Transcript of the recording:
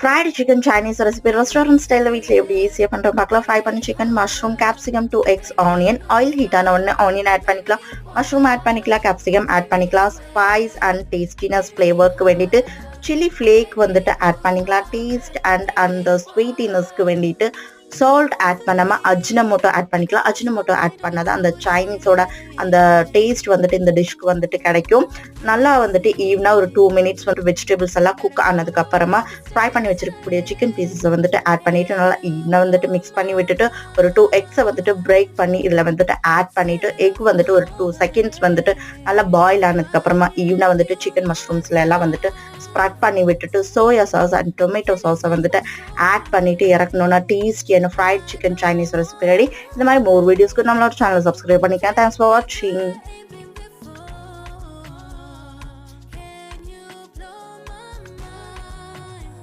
Fried chicken Chinese recipe restaurant ஸ்டைலில் வீட்டில் எப்படி ஈஸியாக பண்ணுறோம் பார்க்கலாம். ஃப்ரை பண்ணி chicken, mushroom, capsicum, 2 eggs, onion. Oil ஹீட்டான உடனே ஆனியன் ஆட் பண்ணிக்கலாம், மஷ்ரூம் ஆட் பண்ணிக்கலாம், கேப்சிகம் ஆட் பண்ணிக்கலாம். ஸ்பைஸ் அண்ட் டேஸ்டினஸ் ஃப்ளேவருக்கு வேண்டிட்டு சில்லி ஃப்ளேக் வந்துட்டு ஆட் பண்ணிக்கலாம். டேஸ்ட் அண்ட் அந்த ஸ்வீட்டினஸ்க்கு வேண்டிட்டு சால்ட் ஆட் பண்ணாமல் அஜினமோட்டோ ஆட் பண்ணிக்கலாம். அஜினமோட்டோ ஆட் பண்ணாதான் அந்த சைனீஸோட அந்த டேஸ்ட் வந்துட்டு இந்த டிஷ்க்கு வந்துட்டு கிடைக்கும். நல்லா வந்துட்டு ஈவனாக ஒரு 2 minutes வந்துட்டு வெஜிடபிள்ஸ் எல்லாம் குக் ஆனதுக்கு அப்புறமா ஃப்ரை பண்ணி வச்சிருக்கக்கூடிய சிக்கன் பீசஸை வந்துட்டு ஆட் பண்ணிட்டு நல்லா ஈவனாக வந்துட்டு மிக்ஸ் பண்ணி விட்டுட்டு ஒரு 2 eggs வந்துட்டு பிரேக் பண்ணி இதில் வந்துட்டு ஆட் பண்ணிட்டு எக் வந்துட்டு ஒரு 2 seconds வந்துட்டு நல்லா பாயில் ஆனதுக்கு அப்புறமா ஈவனாக வந்துட்டு சிக்கன் மஷ்ரூம்ஸ்ல எல்லாம் வந்துட்டு ஸ்ப்ரெட் பண்ணி விட்டுட்டு சோயா சாஸ் அண்ட் டொமேட்டோ சாஸை வந்துட்டு ஆட் பண்ணிட்டு இறக்கணும்னா டேஸ்டியான fried chicken Chinese recipe ready. இந்த மாதிரி மோர் வீடியோஸ்க்கு நம்மளோட சேனலை சப்ஸ்கிரைப் பண்ணிக்கலாம். தேங்க்ஸ் ஃபார் வாட்சிங்.